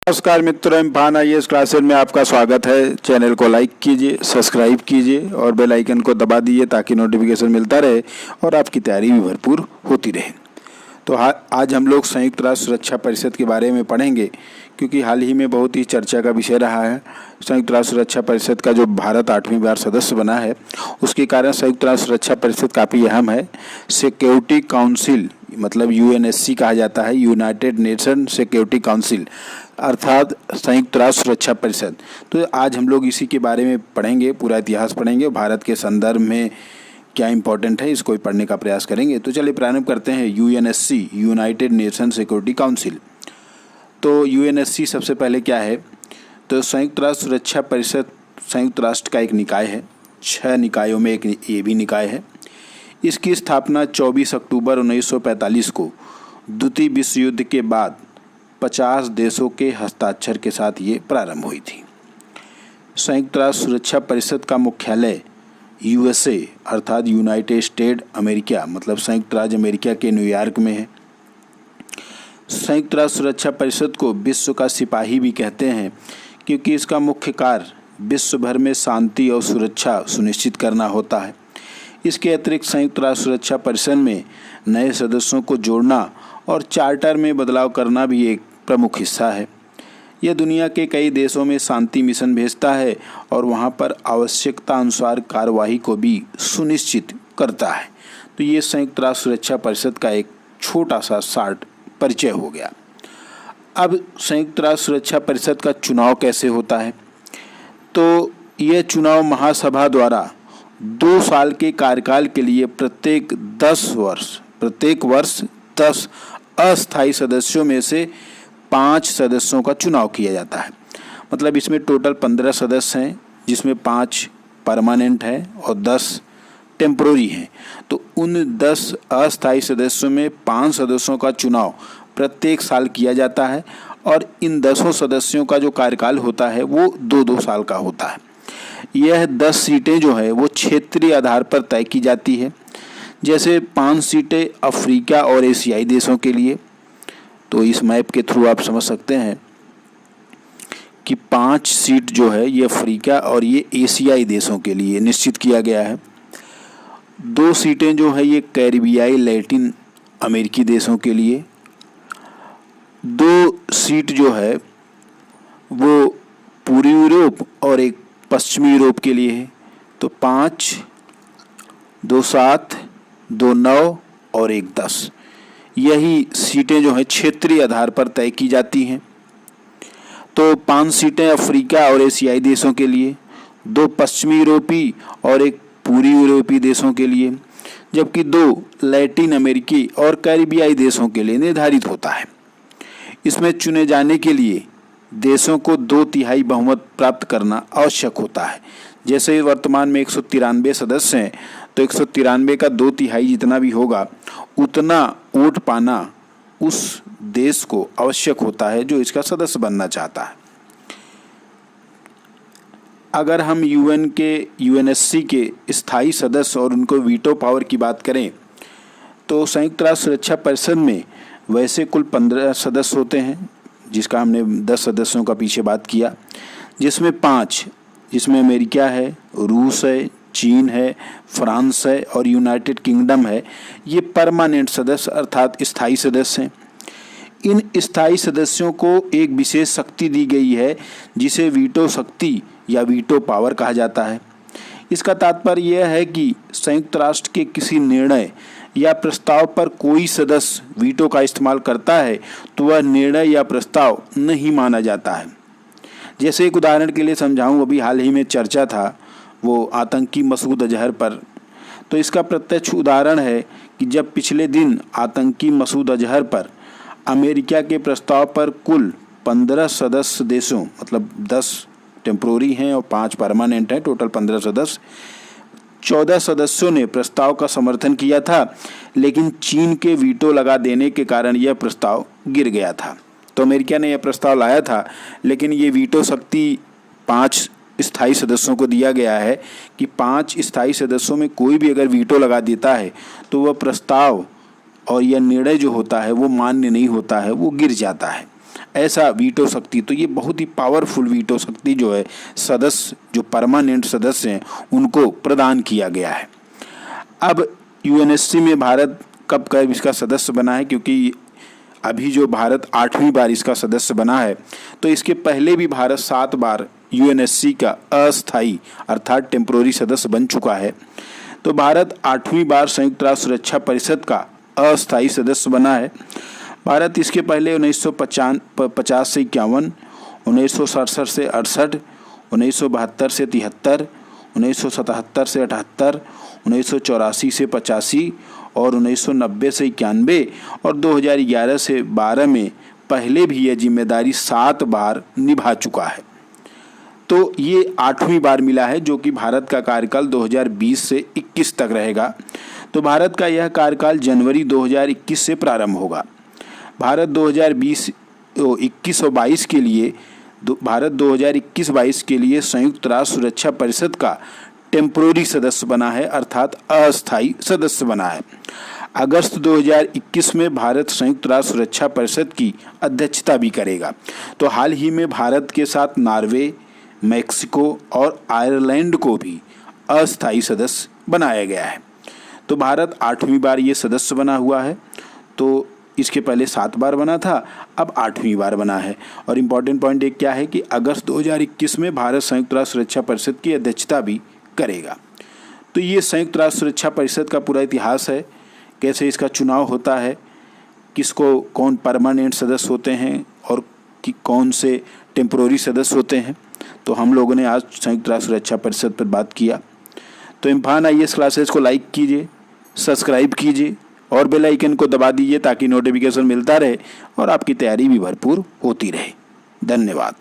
नमस्कार मित्रों, इम्फान IAS classes में आपका स्वागत है। चैनल को लाइक कीजिए, सब्सक्राइब कीजिए और बेल आइकन को दबा दीजिए ताकि नोटिफिकेशन मिलता रहे और आपकी तैयारी भी भरपूर होती रहे। तो आज हम लोग संयुक्त राष्ट्र सुरक्षा परिषद के बारे में पढ़ेंगे, क्योंकि हाल ही में बहुत ही चर्चा का विषय रहा है। संयुक्त राष्ट्र सुरक्षा परिषद का जो भारत 8वीं बार सदस्य बना है, उसके कारण संयुक्त राष्ट्र सुरक्षा परिषद काफ़ी अहम है। सिक्योरिटी काउंसिल मतलब यूएनएससी कहा जाता है, यूनाइटेड नेशन सिक्योरिटी काउंसिल, अर्थात संयुक्त राष्ट्र सुरक्षा परिषद। तो आज हम लोग इसी के बारे में पढ़ेंगे, पूरा इतिहास पढ़ेंगे, भारत के संदर्भ में क्या इंपॉर्टेंट है इसको पढ़ने का प्रयास करेंगे। तो चलिए प्रारंभ करते हैं। UNSC, United nation security council. तो यूएनएससी सबसे पहले क्या है? तो संयुक्त राष्ट्र सुरक्षा परिषद संयुक्त राष्ट्र का एक निकाय है। 6 निकायों में एक ये भी निकाय है। इसकी स्थापना 24 अक्टूबर 1945 को द्वितीय विश्व युद्ध के बाद 50 देशों के हस्ताक्षर के साथ ये प्रारंभ हुई थी। संयुक्त राष्ट्र सुरक्षा परिषद का मुख्यालय यूएसए अर्थात यूनाइटेड स्टेट अमेरिका मतलब संयुक्त राज्य अमेरिका के न्यूयॉर्क में है। संयुक्त राष्ट्र सुरक्षा परिषद को विश्व का सिपाही भी कहते हैं, क्योंकि इसका मुख्य कार्य विश्व भर में शांति और सुरक्षा सुनिश्चित करना होता है। इसके अतिरिक्त संयुक्त राष्ट्र सुरक्षा परिषद में नए सदस्यों को जोड़ना और चार्टर में बदलाव करना भी एक प्रमुख हिस्सा है। यह दुनिया के कई देशों में शांति मिशन भेजता है और वहां पर आवश्यकता अनुसार कार्यवाही को भी सुनिश्चित करता है। तो ये संयुक्त राष्ट्र सुरक्षा परिषद का एक छोटा सा शार्ट परिचय हो गया। अब संयुक्त राष्ट्र सुरक्षा परिषद का चुनाव कैसे होता है? तो यह चुनाव महासभा द्वारा 2 साल के कार्यकाल के लिए प्रत्येक वर्ष 10 अस्थायी सदस्यों में से 5 सदस्यों का चुनाव किया जाता है। मतलब इसमें टोटल 15 सदस्य हैं, जिसमें 5 परमानेंट हैं और 10 टेम्पोररी हैं। तो उन 10 अस्थायी सदस्यों में 5 सदस्यों का चुनाव प्रत्येक साल किया जाता है और इन 10 सदस्यों का जो कार्यकाल होता है वो 2-2 साल का होता है। यह 10 सीटें जो है वो क्षेत्रीय आधार पर तय की जाती है। जैसे 5 सीटें अफ्रीका और एशियाई देशों के लिए। तो इस मैप के थ्रू आप समझ सकते हैं कि 5 सीट जो है ये अफ्रीका और ये एशियाई देशों के लिए निश्चित किया गया है। 2 सीटें जो है ये कैरिबियाई लैटिन अमेरिकी देशों के लिए। 2 सीट जो है वो पूर्वी यूरोप और एक पश्चिमी यूरोप के लिए है। तो 5, 2 7, 2 9 और 1 10 यही सीटें जो हैं क्षेत्रीय आधार पर तय की जाती हैं। तो 5 सीटें अफ्रीका और एशियाई देशों के लिए, 2 पश्चिमी यूरोपी और एक पूर्वी यूरोपीय देशों के लिए, जबकि 2 लैटिन अमेरिकी और कैरिबियाई देशों के लिए निर्धारित होता है। इसमें चुने जाने के लिए देशों को 2/3 बहुमत प्राप्त करना आवश्यक होता है। जैसे वर्तमान में 193 सदस्य हैं, तो 193 का 2/3 जितना भी होगा उतना वोट पाना उस देश को आवश्यक होता है जो इसका सदस्य बनना चाहता है। अगर हम यूएनएससी के स्थायी सदस्य और उनको वीटो पावर की बात करें, तो संयुक्त राष्ट्र सुरक्षा परिषद में वैसे कुल 15 सदस्य होते हैं, जिसका हमने 10 सदस्यों का पीछे बात किया, जिसमें 5 जिसमें अमेरिका है, रूस है, चीन है, फ्रांस है और यूनाइटेड किंगडम है, ये परमानेंट सदस्य अर्थात स्थायी सदस्य हैं। इन स्थायी सदस्यों को एक विशेष शक्ति दी गई है, जिसे वीटो शक्ति या वीटो पावर कहा जाता है। इसका तात्पर्य यह है कि संयुक्त राष्ट्र के किसी निर्णय या प्रस्ताव पर कोई सदस्य वीटो का इस्तेमाल करता है तो वह निर्णय या प्रस्ताव नहीं माना जाता है। जैसे एक उदाहरण के लिए समझाऊं, अभी हाल ही में चर्चा था वो आतंकी मसूद अजहर पर। तो इसका प्रत्यक्ष उदाहरण है कि जब पिछले दिन आतंकी मसूद अजहर पर अमेरिका के प्रस्ताव पर कुल 15 सदस्य देशों मतलब 10 टेम्पोररी हैं और 5 परमानेंट हैं, टोटल 15 सदस्य, 14 सदस्यों ने प्रस्ताव का समर्थन किया था, लेकिन चीन के वीटो लगा देने के कारण यह प्रस्ताव गिर गया था। तो अमेरिका ने यह प्रस्ताव लाया था, लेकिन ये वीटो शक्ति 5 स्थायी सदस्यों को दिया गया है कि 5 स्थायी सदस्यों में कोई भी अगर वीटो लगा देता है तो वह प्रस्ताव और यह निर्णय जो होता है वो मान्य नहीं होता है, वो गिर जाता है। ऐसा वीटो शक्ति, तो ये बहुत ही पावरफुल वीटो शक्ति जो है सदस्य, जो परमानेंट सदस्य हैं, उनको प्रदान किया गया है। अब यूएनएससी में भारत कब कब इसका सदस्य बना है, क्योंकि अभी जो भारत 8वीं बार इसका सदस्य बना है, तो इसके पहले भी भारत 7 बार यूएनएससी का अस्थायी अर्थात टेम्पोररी सदस्य बन चुका है। तो भारत 8वीं बार संयुक्त राष्ट्र सुरक्षा परिषद का अस्थायी सदस्य बना है। भारत इसके पहले 1950 से 51, 1967 से 68, 1972 से 73, 1977 से 78, 1984 से 85 और 1990 से 91 और 2011 से 12 में पहले भी यह जिम्मेदारी 7 बार निभा चुका है। तो ये 8वीं बार मिला है, जो कि भारत का कार्यकाल 2020 से 21 तक रहेगा। तो भारत का यह कार्यकाल जनवरी 2021 से प्रारंभ होगा। भारत 2021 और 22 के लिए भारत 2021-22 के लिए संयुक्त राष्ट्र सुरक्षा परिषद का टेम्पोररी सदस्य बना है, अर्थात अस्थायी सदस्य बना है। अगस्त 2021 में भारत संयुक्त राष्ट्र सुरक्षा परिषद की अध्यक्षता भी करेगा। तो हाल ही में भारत के साथ नॉर्वे, मैक्सिको और आयरलैंड को भी अस्थायी सदस्य बनाया गया है। तो भारत 8वीं बार ये सदस्य बना हुआ है। तो इसके पहले 7 बार बना था, अब 8वीं बार बना है। और इम्पॉर्टेंट पॉइंट एक क्या है कि अगस्त 2021 में भारत संयुक्त राष्ट्र सुरक्षा परिषद की अध्यक्षता भी करेगा। तो ये संयुक्त राष्ट्र सुरक्षा परिषद का पूरा इतिहास है, कैसे इसका चुनाव होता है, किसको कौन परमानेंट सदस्य होते हैं और कि कौन से टेम्पोररी सदस्य होते हैं। तो हम लोगों ने आज संयुक्त राष्ट्र सुरक्षा परिषद पर बात किया। तो इम्फान IAS क्लासेस को लाइक कीजिए, सब्सक्राइब कीजिए और बेल आइकन को दबा दीजिए ताकि नोटिफिकेशन मिलता रहे और आपकी तैयारी भी भरपूर होती रहे। धन्यवाद।